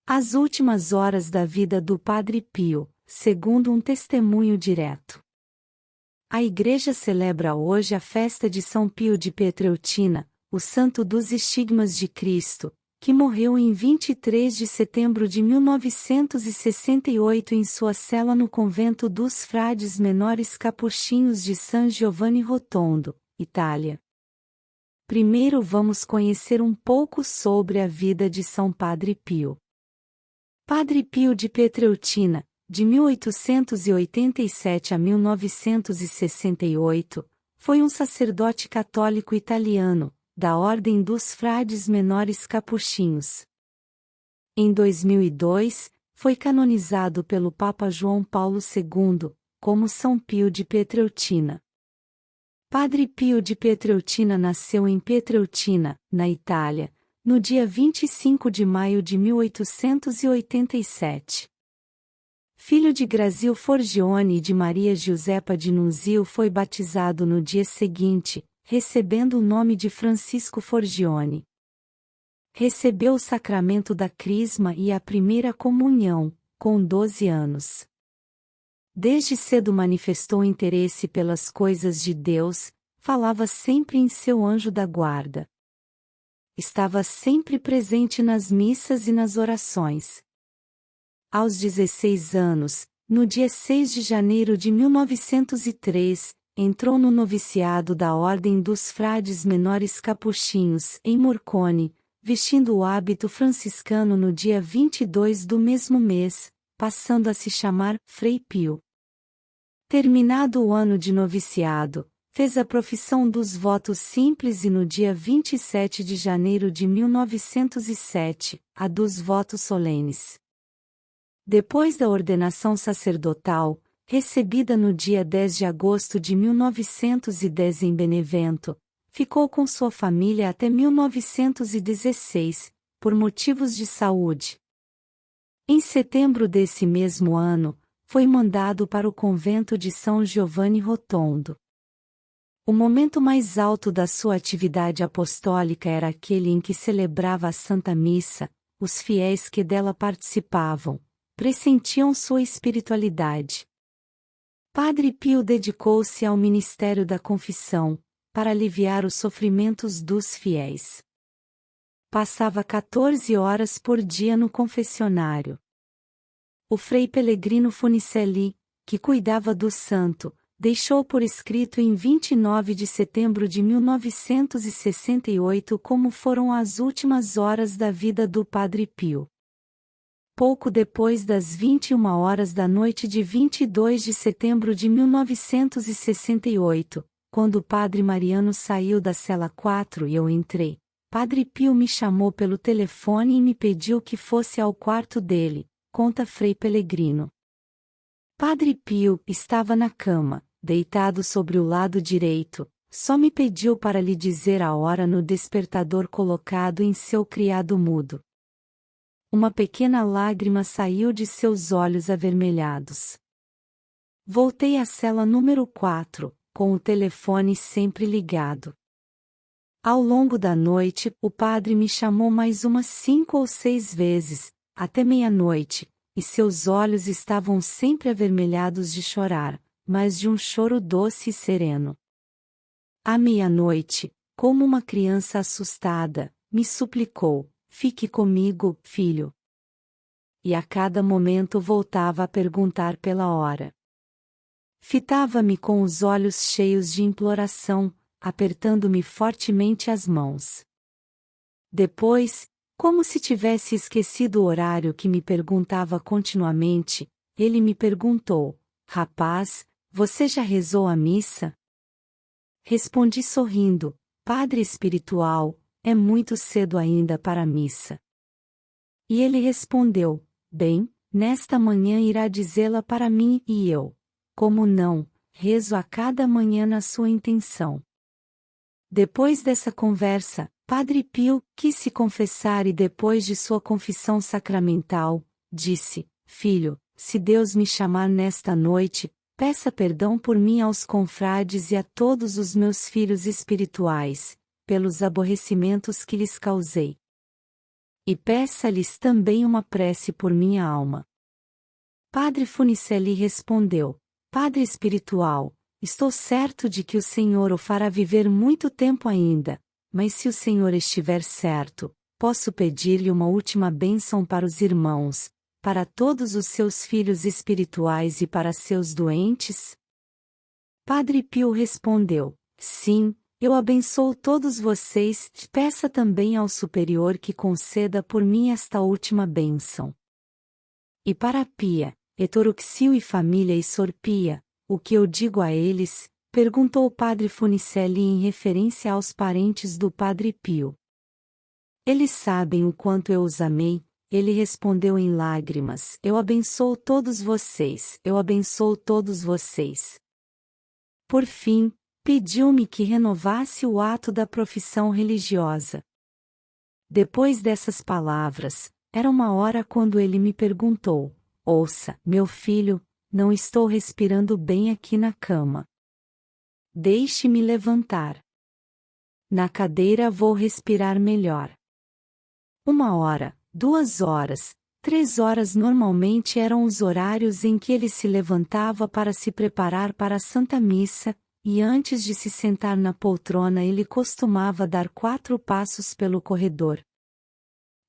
As últimas horas da vida do Padre Pio, segundo um testemunho direto. A Igreja celebra hoje a festa de São Pio de Pietrelcina, o santo dos estigmas de Cristo, que morreu em 23 de setembro de 1968 em sua cela no convento dos Frades Menores Capuchinhos de San Giovanni Rotondo, Itália. Primeiro vamos conhecer um pouco sobre a vida de São Padre Pio. Padre Pio de Pietrelcina, de 1887 a 1968, foi um sacerdote católico italiano, da Ordem dos Frades Menores Capuchinhos. Em 2002, foi canonizado pelo Papa João Paulo II, como São Pio de Pietrelcina. Padre Pio de Pietrelcina nasceu em Pietrelcina, na Itália, no dia 25 de maio de 1887. Filho de Grazil Forgione e de Maria Giuseppa de Nunzio, foi batizado no dia seguinte, recebendo o nome de Francisco Forgione. Recebeu o sacramento da Crisma e a primeira comunhão, com 12 anos. Desde cedo manifestou interesse pelas coisas de Deus, falava sempre em seu anjo da guarda. Estava sempre presente nas missas e nas orações. Aos 16 anos, no dia 6 de janeiro de 1903, entrou no noviciado da Ordem dos Frades Menores Capuchinhos, em Morcone, vestindo o hábito franciscano no dia 22 do mesmo mês, passando a se chamar Frei Pio. Terminado o ano de noviciado, fez a profissão dos votos simples e no dia 27 de janeiro de 1907, a dos votos solenes. Depois da ordenação sacerdotal, recebida no dia 10 de agosto de 1910 em Benevento, ficou com sua família até 1916, por motivos de saúde. Em setembro desse mesmo ano, foi mandado para o convento de São Giovanni Rotondo. O momento mais alto da sua atividade apostólica era aquele em que celebrava a Santa Missa. Os fiéis que dela participavam pressentiam sua espiritualidade. Padre Pio dedicou-se ao ministério da confissão, para aliviar os sofrimentos dos fiéis. Passava 14 horas por dia no confessionário. O Frei Pellegrino Funicelli, que cuidava do santo, deixou por escrito em 29 de setembro de 1968 como foram as últimas horas da vida do Padre Pio. Pouco depois das 21 horas da noite de 22 de setembro de 1968, quando o Padre Mariano saiu da cela 4 e eu entrei, Padre Pio me chamou pelo telefone e me pediu que fosse ao quarto dele, conta Frei Pellegrino. Padre Pio estava na cama, deitado sobre o lado direito, só me pediu para lhe dizer a hora no despertador colocado em seu criado mudo. Uma pequena lágrima saiu de seus olhos avermelhados. Voltei à cela número 4, com o telefone sempre ligado. Ao longo da noite, o padre me chamou mais umas 5 ou 6 vezes, até meia-noite, e seus olhos estavam sempre avermelhados de chorar, mas de um choro doce e sereno. À meia-noite, como uma criança assustada, me suplicou: "Fique comigo, filho." E a cada momento voltava a perguntar pela hora. Fitava-me com os olhos cheios de imploração, apertando-me fortemente as mãos. Depois, como se tivesse esquecido o horário que me perguntava continuamente, ele me perguntou: "Rapaz, você já rezou a missa?" Respondi sorrindo: "Padre espiritual, é muito cedo ainda para a missa." E ele respondeu: "Bem, nesta manhã irá dizê-la para mim e eu, como não, rezo a cada manhã na sua intenção." Depois dessa conversa, Padre Pio quis se confessar e depois de sua confissão sacramental, disse: "Filho, se Deus me chamar nesta noite, peça perdão por mim aos confrades e a todos os meus filhos espirituais, pelos aborrecimentos que lhes causei." E peça-lhes também uma prece por minha alma. Padre Funicelli respondeu: Padre espiritual, estou certo de que o Senhor o fará viver muito tempo ainda, mas se o Senhor estiver certo, posso pedir-lhe uma última bênção para os irmãos, para todos os seus filhos espirituais e para seus doentes? Padre Pio respondeu: Sim, eu abençoo todos vocês, peça também ao Superior que conceda por mim esta última bênção. E para Pia, Etoruxio e família e Sorpia, o que eu digo a eles? Perguntou o Padre Funicelli em referência aos parentes do Padre Pio. Eles sabem o quanto eu os amei, ele respondeu em lágrimas: Eu abençoo todos vocês, eu abençoo todos vocês. Por fim, pediu-me que renovasse o ato da profissão religiosa. Depois dessas palavras, era uma hora quando ele me perguntou: Ouça, meu filho, não estou respirando bem aqui na cama. Deixe-me levantar. Na cadeira vou respirar melhor. 1 hora, 2 horas, 3 horas normalmente eram os horários em que ele se levantava para se preparar para a Santa Missa, e antes de se sentar na poltrona ele costumava dar 4 passos pelo corredor.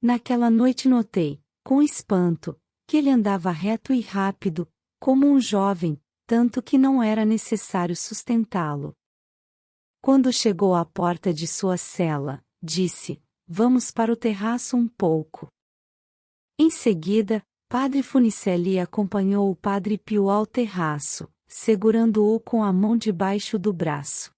Naquela noite notei, com espanto, que ele andava reto e rápido, como um jovem, tanto que não era necessário sustentá-lo. Quando chegou à porta de sua cela, disse: Vamos para o terraço um pouco. Em seguida, Padre Funicelli acompanhou o Padre Pio ao terraço, segurando-o com a mão debaixo do braço.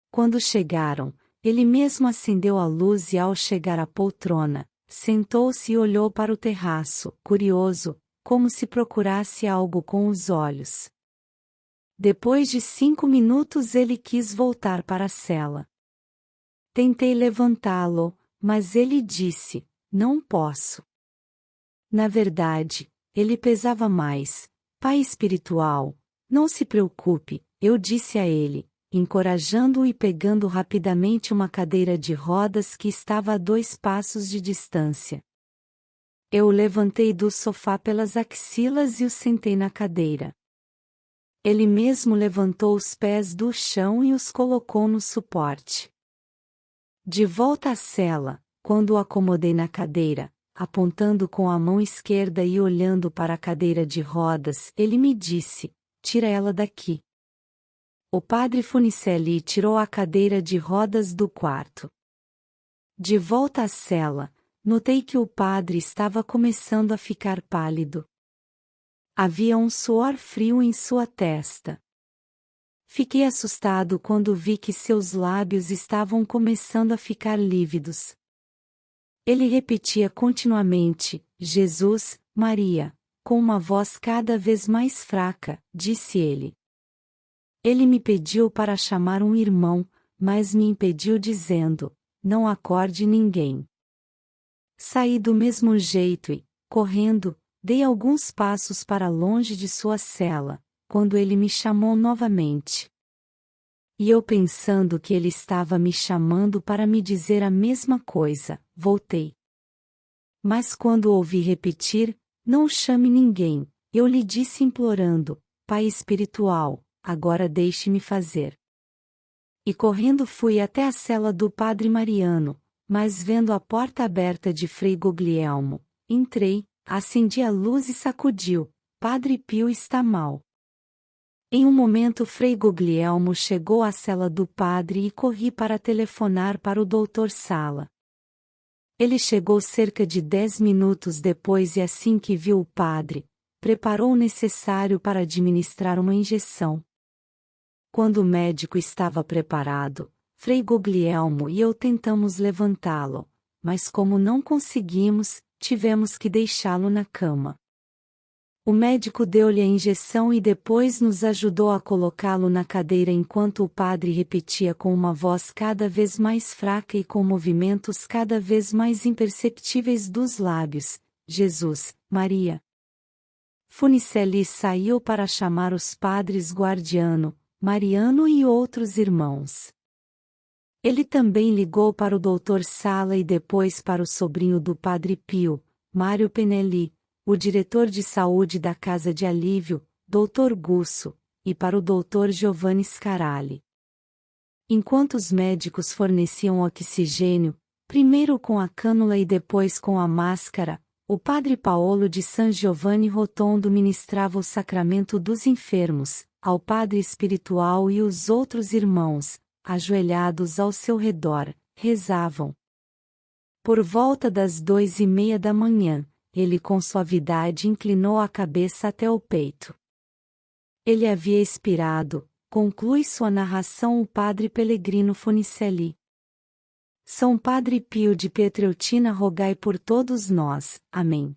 Quando chegaram, ele mesmo acendeu a luz e ao chegar à poltrona, sentou-se e olhou para o terraço, curioso, como se procurasse algo com os olhos. Depois de 5 minutos ele quis voltar para a cela. Tentei levantá-lo, mas ele disse: Não posso. Na verdade, ele pesava mais. Pai espiritual, não se preocupe, eu disse a ele, encorajando-o e pegando rapidamente uma cadeira de rodas que estava a 2 passos de distância. Eu o levantei do sofá pelas axilas e o sentei na cadeira. Ele mesmo levantou os pés do chão e os colocou no suporte. De volta à cela, quando o acomodei na cadeira, apontando com a mão esquerda e olhando para a cadeira de rodas, ele me disse: Tira ela daqui. O Padre Funicelli tirou a cadeira de rodas do quarto. De volta à cela, notei que o padre estava começando a ficar pálido. Havia um suor frio em sua testa. Fiquei assustado quando vi que seus lábios estavam começando a ficar lívidos. Ele repetia continuamente: Jesus, Maria, com uma voz cada vez mais fraca, disse ele. Ele me pediu para chamar um irmão, mas me impediu dizendo: Não acorde ninguém. Saí do mesmo jeito e, correndo, dei alguns passos para longe de sua cela, quando ele me chamou novamente. E eu pensando que ele estava me chamando para me dizer a mesma coisa, voltei. Mas quando ouvi repetir: Não chame ninguém, eu lhe disse implorando: Pai espiritual, agora deixe-me fazer. E correndo fui até a cela do Padre Mariano, mas vendo a porta aberta de Frei Guglielmo, entrei, acendi a luz e sacudiu: Padre Pio está mal. Em um momento Frei Guglielmo chegou à cela do padre e corri para telefonar para o Dr. Sala. Ele chegou cerca de 10 minutos depois e assim que viu o padre, preparou o necessário para administrar uma injeção. Quando o médico estava preparado, Frei Guglielmo e eu tentamos levantá-lo, mas como não conseguimos, tivemos que deixá-lo na cama. O médico deu-lhe a injeção e depois nos ajudou a colocá-lo na cadeira enquanto o padre repetia com uma voz cada vez mais fraca e com movimentos cada vez mais imperceptíveis dos lábios: Jesus, Maria. Funicelli saiu para chamar os padres Guardiano, Mariano e outros irmãos. Ele também ligou para o Dr. Sala e depois para o sobrinho do Padre Pio, Mário Penelli, o diretor de saúde da Casa de Alívio, Dr. Gusso, e para o Dr. Giovanni Scaralli. Enquanto os médicos forneciam oxigênio, primeiro com a cânula e depois com a máscara, o Padre Paolo de San Giovanni Rotondo ministrava o sacramento dos enfermos, ao Padre espiritual e os outros irmãos, ajoelhados ao seu redor, rezavam. Por volta das 2:30 da manhã, ele com suavidade inclinou a cabeça até o peito. Ele havia expirado, conclui sua narração o Padre Pellegrino Funicelli. São Padre Pio de Pietrelcina, rogai por todos nós. Amém.